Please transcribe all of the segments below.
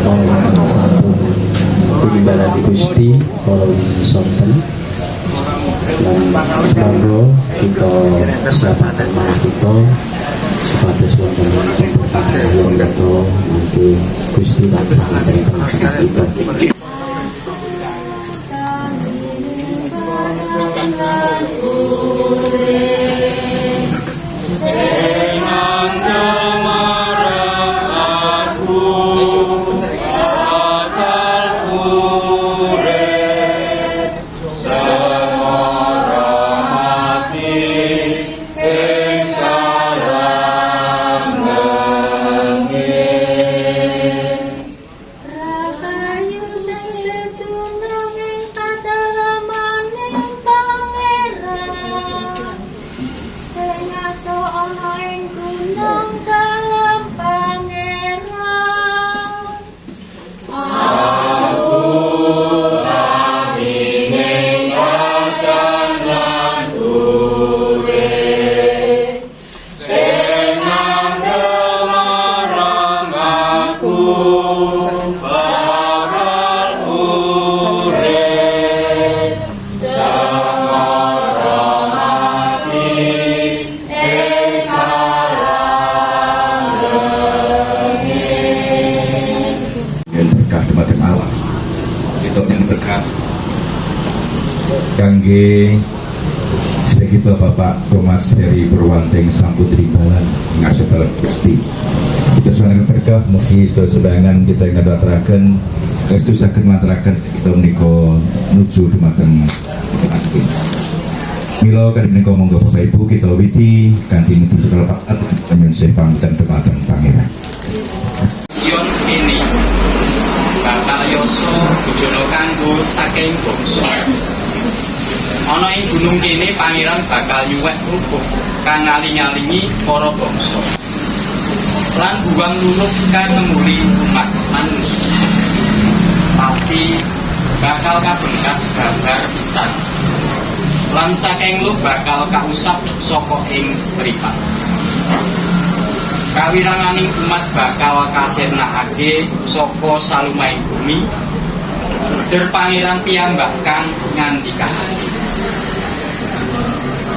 ingkang sampun tinimbalaken Gusti kala sonten lan semoga kita siapaken marang kita supados wonten pemberkahan kita nanti Gusti tansah ngabari kita. Kangge sedaya Bapak Thomas Heri Purwanteng Samputri Balan ngasih dalam Gusti kita sangat berkah mugi sedaya sedangan kita ngaturaken restu saged ngaturaken kita menika nuju dumateng akhir. Mila kadang menika monggo Bapak Ibu kita witi kanthi nutus kalepat nyuwun sepanten dumateng Pangeran. Sion ini bakal yoso bujono kanggo saking bangsa. Ana ing gunung kene pangeran bakal nyuwek rupuk kang ngaling-alingi para bangsa. Lan buang luluh kang ngemuli umat manusia. Tapi bakal kabengkas gambar pisan. Lan saking lu bakal kausap saka ing mripat. Kawiranganing umat bakal kasirnakake saka salumahing bumi. Jer pangeran piyambak kang ngandikan.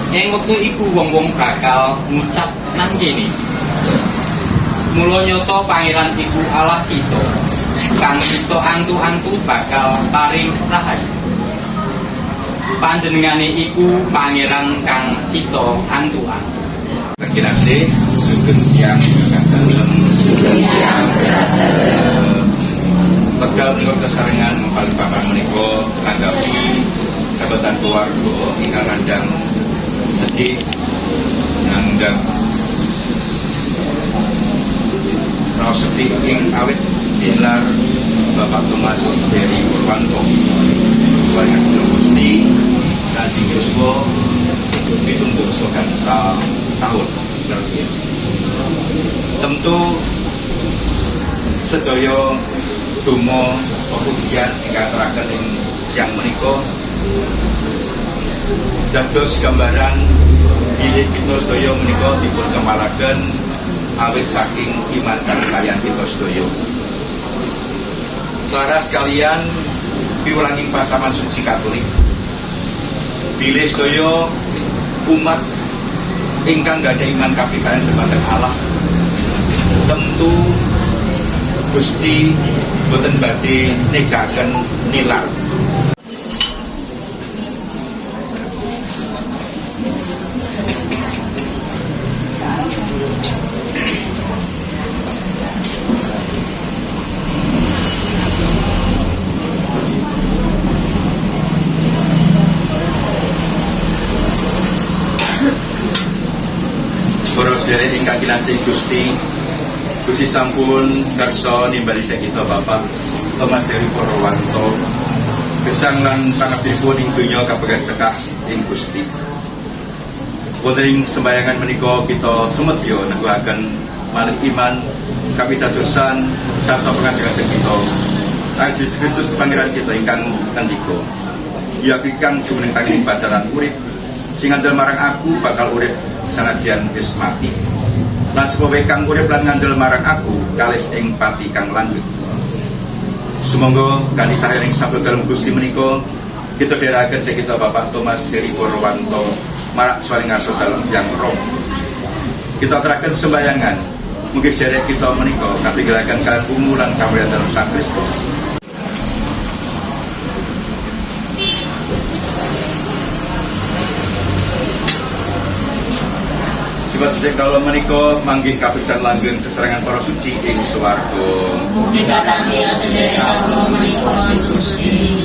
Ing wektu iku wong-wong bakal ngucap nang kene. Mula nyata pangeran iku Allah kita. Kang kita antu-antu bakal paring rahayu. Panjenengane iku pangeran kang kita antu-antu. Kira-kira sugeng siang dalem Pegal menika kesarengan paling papan menika tanggapi jabatan keluarga ingkang randang sedih nanggap raos sedih ing awit dilar Bapak Thomas Heri Purwanto sebagai Gusti Nadi Yuswo dituntut segansa tahun. Tentu sedaya donga kemudian ingkang terakhir ing siang menika dados gambaran bilih kita sedaya menika dipun kemalaken awit saking iman dan kalian kita sedaya. Selaras kalian piwulanging pasaman suci Katolik bilih sedaya umat ingkang gada iman kapitayan dumateng Allah tentu Gusti boten badhe negaken nilar. Para sedherek ingkang kinasih Gusti sampun kersa nimbali kita Bapak Thomas Heri Purwanto gesang lan pangabdipun ing donya kabegat cekak ing Gusti. Wonten ing sembayangan menika kita sumedya neguhaken malih iman kapitadosan sarta pangajaran kita Yesus Kristus pangeran kita ingkang ngandika, "Ya kang jumeneng tanging badalan urip sing andel marang aku bakal urip sanajan wis mati. Lan sebab kang urip lan ngandel marang aku kalis ing pati kang lanjut. Sumangga kanthi cahya ing sabda dalam Gusti menika kita dherekaken kita Bapak Thomas Heri Purwanto marak suaring ngaso dalam yang roh. Kita aturaken sembayangan mugi sedherek kita menika katinggalaken kalian umulan kamulyan dalam Sang Kristus. Sebab sedek kalau menika manggih kapisan langgeng seserangan para suci ing swarga. Mugi katampi sedherek kawula menika Gusti.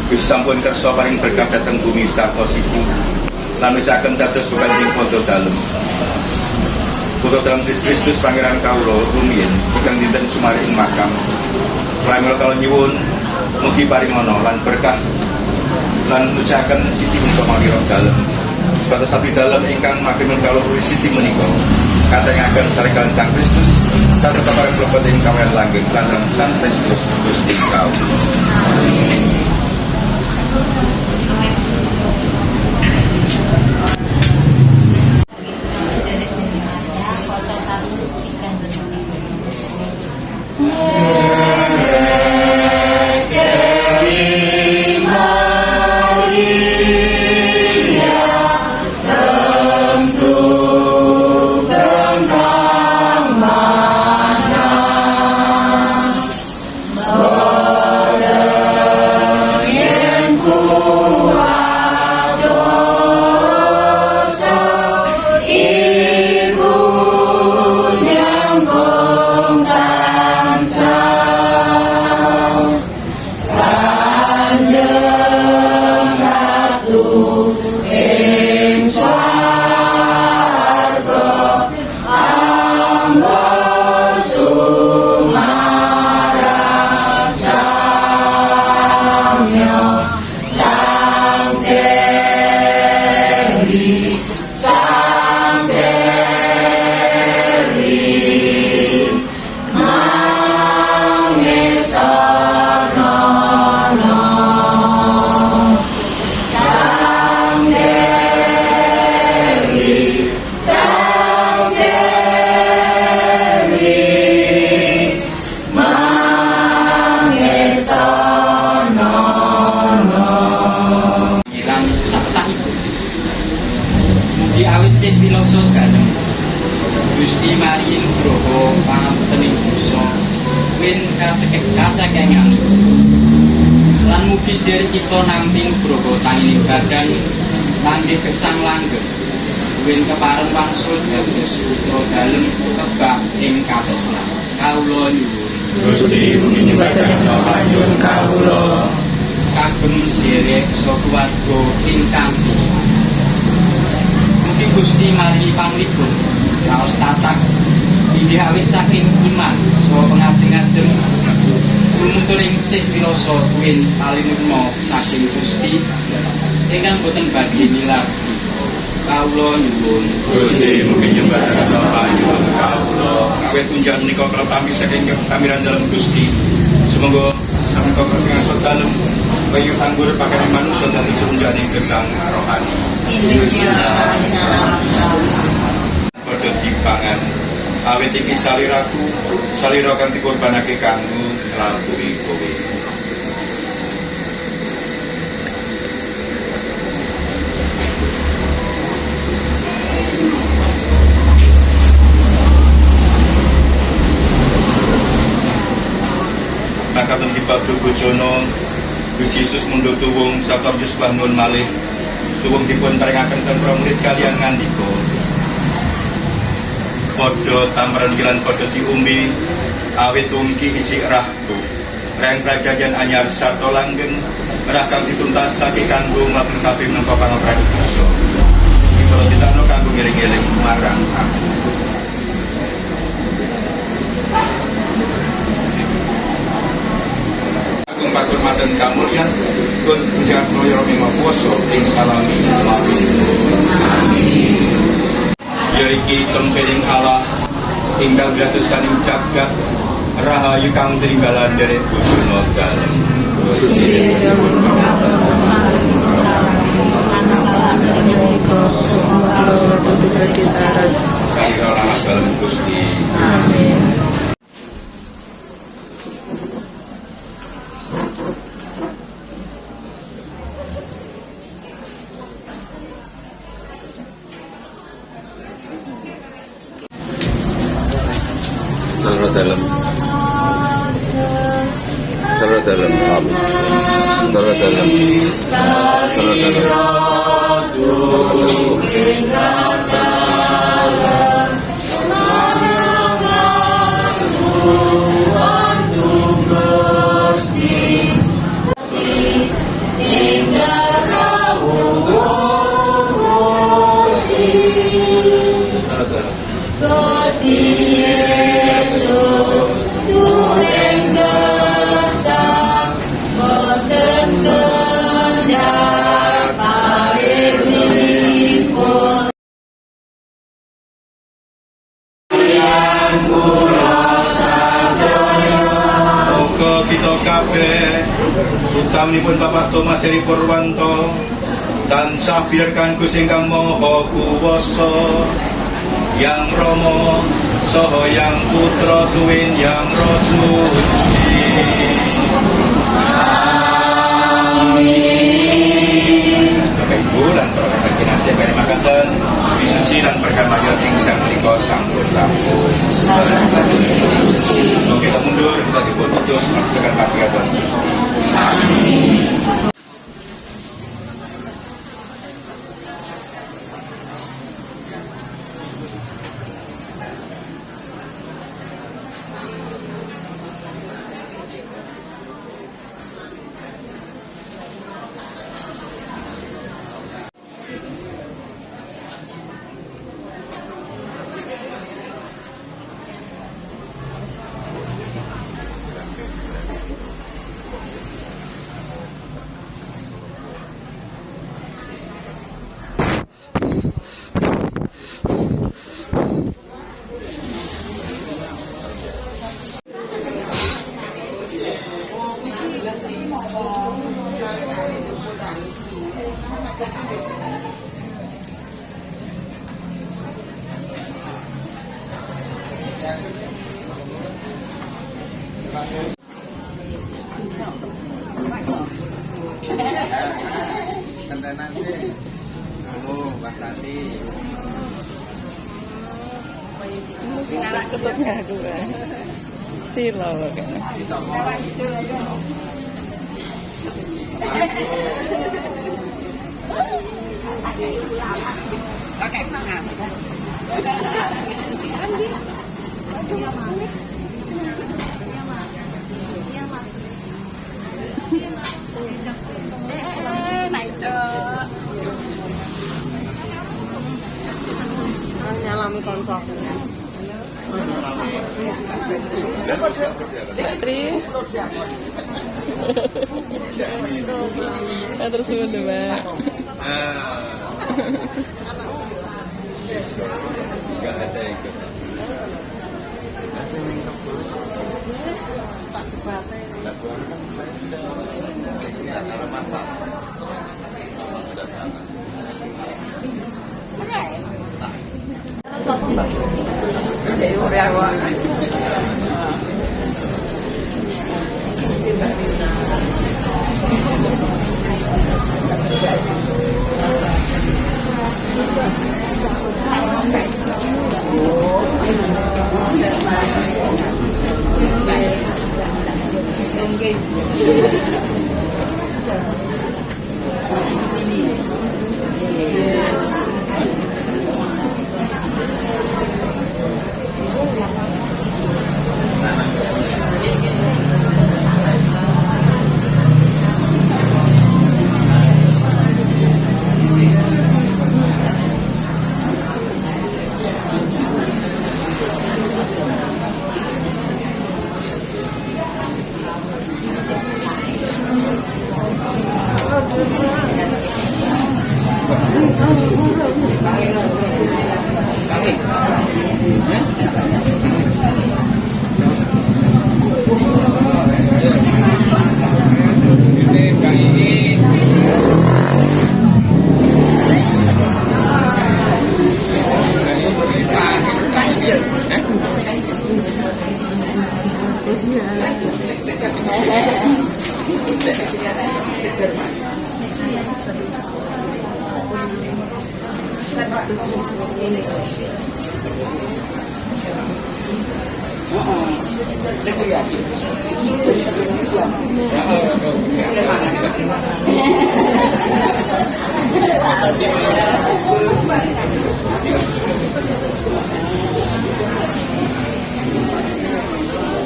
Gusti sampun kersa paring berkah dhateng bumi sarta siku lan wecaken dados bebanjing padha dalem. Putra dalam Kristus Pangeran kawula rumiyin ingkang dinten sumari ing makam. Pramila kawula nyuwun mugi paringana lan berkah lan wecaken siti menika mangiro dalem. Supados abdi dalem ingkang makimun kawula ruwi siti menika katengaken sareng Sang Kristus tatep pareng blebet ing kamulyan langgeng lan Sang Kristus Gusti kawula. Awit sing piloso dalem Gusti marin groho pangapuntening dosa win kasakengan lan mugi sedherek kita nampi groho tangining badan langgih gesang langgeng win kepareng wangsul dados putra dalem kebak ing katresnan kawula nyuwun Gusti mugi nyebataken panjenengan kawula kagem sedherek sakeluarga ingkang Gusti mari panglipun raos tatak inggih awit saking iman saha pengajeng-ajeng lumutur ing sih piloso kuwin palinurma saking Gusti ingkang boten badhe milati kawula nyuwun Gusti mugi nyembah panjenengan kawula awit tunjan menika keletami saking kamiran dalam Gusti semoga sampun kawula dalem bayu anggur pakane manusia dan sunjane gesang rohani padha dipangan awit iki saliraku salira kang dikorbanake kanggo nglaturi kowe. Nakatun dibabdu bojono Gusti Yesus mundhut tuwung sabab Yesus bangun malih tuwung dipun paringaken ten para murid kaliyan ngandika padha tamran kilan padha diombe awit tuwung iki isi rahku reng prajajan anyar sarta langgeng rah kang dituntasake kanggo nglampahi kabeh menapa pangaprane dosa kita ditano kanggo ngiring-iring marang aku. kehormatan kamulyan kun pujian royo mima kuoso ing salami amin. Ya iki cempeling Allah ingkang gratusaning jagat rahayu kang tringgalan derek Gusuna dalem. Saira lanak dalem Gusti. Amin. Salah dalam. Salah dalam. Amin. Salah dalam. Salah dalam. Muga kita kabeh utaminipun Bapak Thomas Heri Purwanto tansah biarkan Gusti ingkang Maha Kuwasa yang Rama saha yang Putra tuwin yang Roh Suci. Amin. Bapak Ibu lan para kakak kinasih kami makaten bisuci lan berkah mayat ing sang menika sampun rampung. Kalau kita mundur, kita diputus melaksanakan kegiatan Gusti. Ketutnya dua. Silo kan. Nyalami konsopnya. Tri. Terus udah Mbak. Enggak ada ikut. Tak cepatnya. Kalau masak. Để vô ra qua.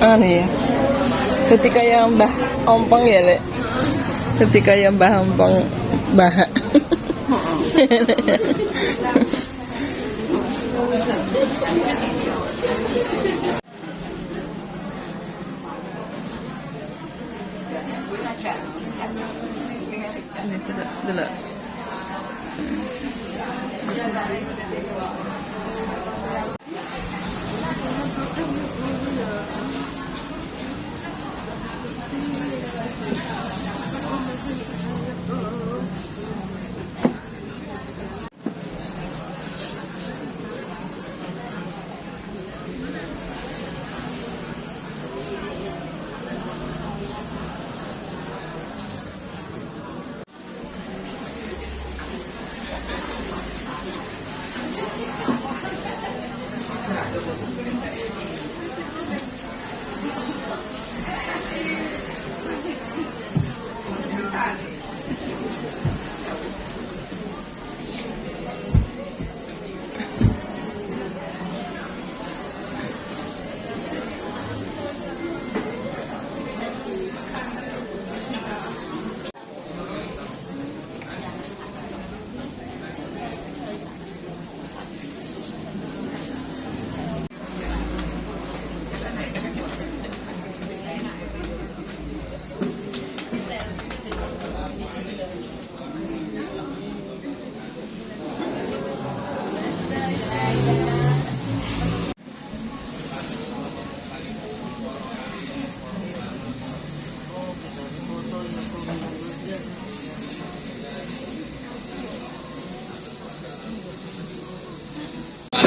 Anu ya, ketika yang Mbah Ompong ya Lek, ketika yang Mbah Ompong bahak. Ini dulu.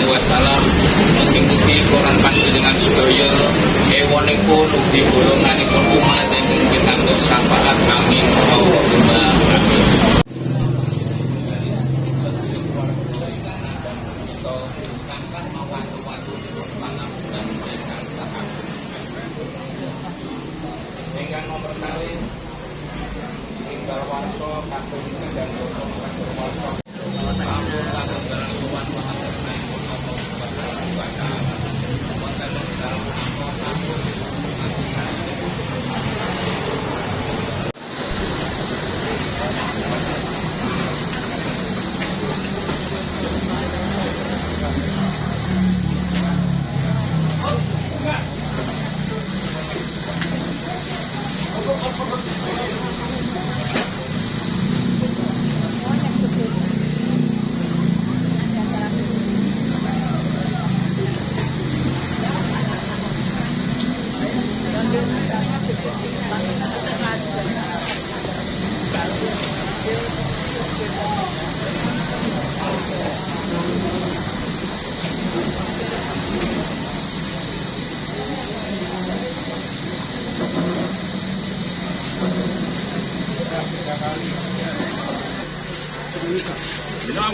Wasallam mugi-mugi Quran panjenengan sedaya ewonipun ugi golonganipun umat ingkang pikantuk syafaat amin Allahumma amin. Ingkang nomor kali tinggal warso kakung dan dosa kakung warso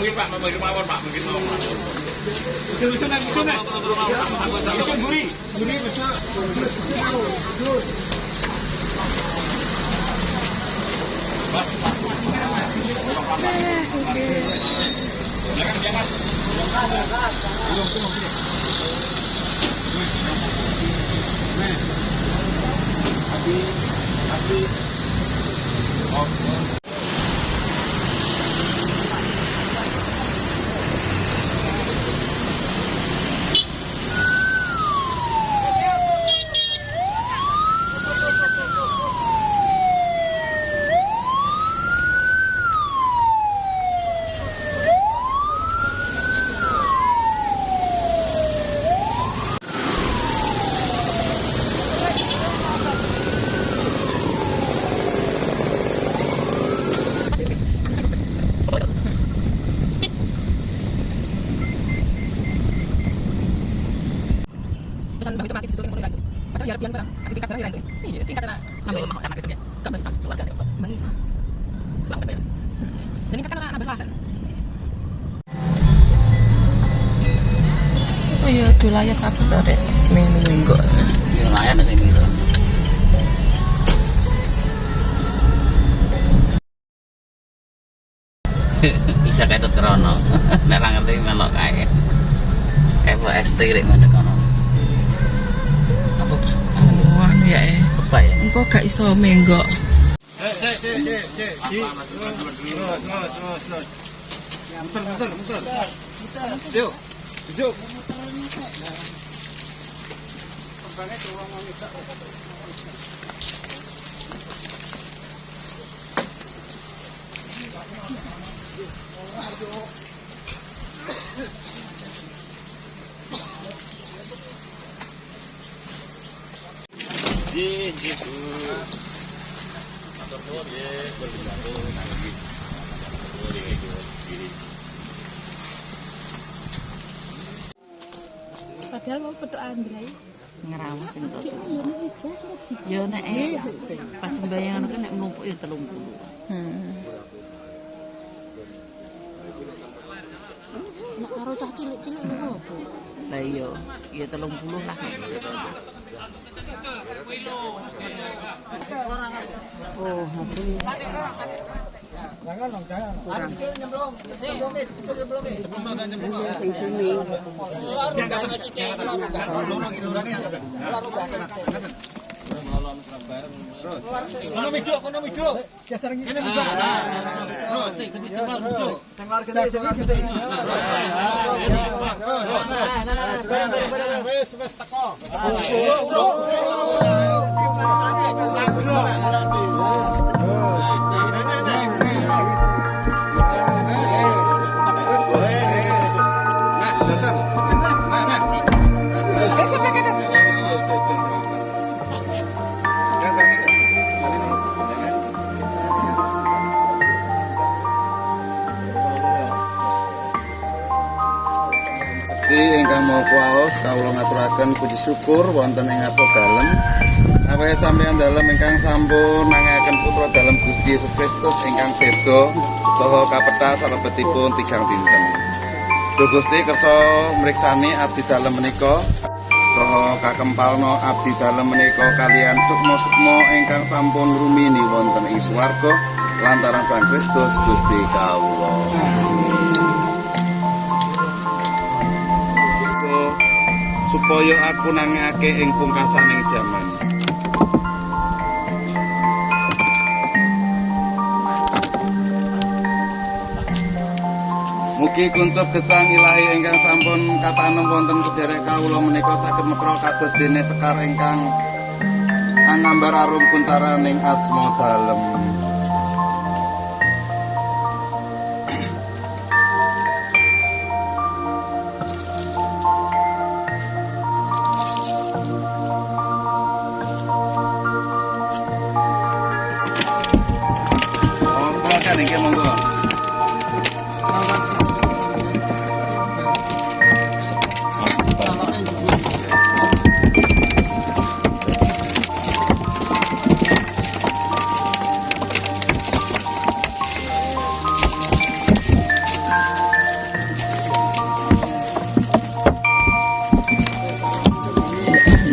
Mungkin Pak, mungkin mawon Pak, mungkin mawon. Lucu nek, lucu nek. Lucu guri, guri lucu. barang tingkat barang itu iya tingkat nambah lemah karena itu dia gak bisa keluarga dia bisa pulang ke bayar dan ini kan karena nambah kan oh iya tuh layak apa tuh deh minggu Yo layak nek ngene. Bisa kayak krono. Nek ra ngerti melok kae. Kayak buat ST rek ngono kono. Apa? wah ya Apa ya? engko gak iso menggok Padahal mau petuk Andrai. Ngerawat sing Cik ini ijaz lho Cik. yo nek pas sembayangan kan nek numpuk yo 30. Nek karo cah cilik-cilik niku apa? Lah iya, ya 30 lah. Oh, hati. Ingkang mau kuwaos kawula ngaturaken puji syukur wonten ing ngarsa dalem awit sampeyan dalem ingkang sampun nangaken putra dalem Gusti Yesus Kristus ingkang sedo saha kapethah salebetipun 3 dinten. Duh Gusti kersa mriksani abdi dalem menika saha kakempalna abdi dalem menika kalian sukma-sukma ingkang sampun rumini wonten ing swarga lantaran Sang Kristus Gusti kawula. Supaya aku nangake ing pungkasaning jaman. Mugi kuncup gesang ilahi ingkang sampun katanem wonten sedherek kawula menika saged mekra kados dene sekar ingkang angambar arum kuncaraning asma dalem. Nggih monggo.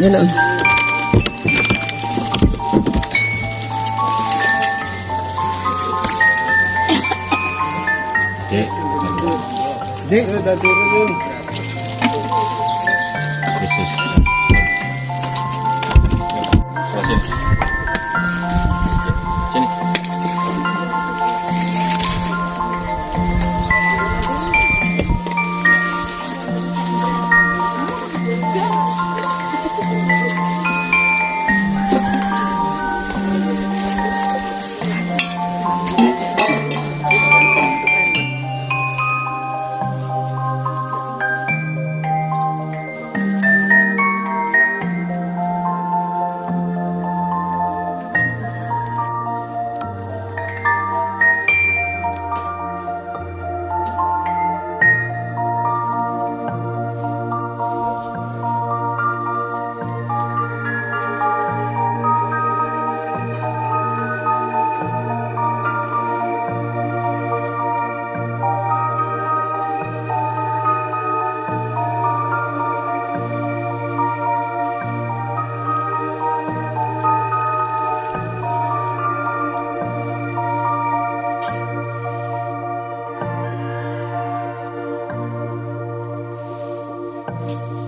Nyelem. Amin.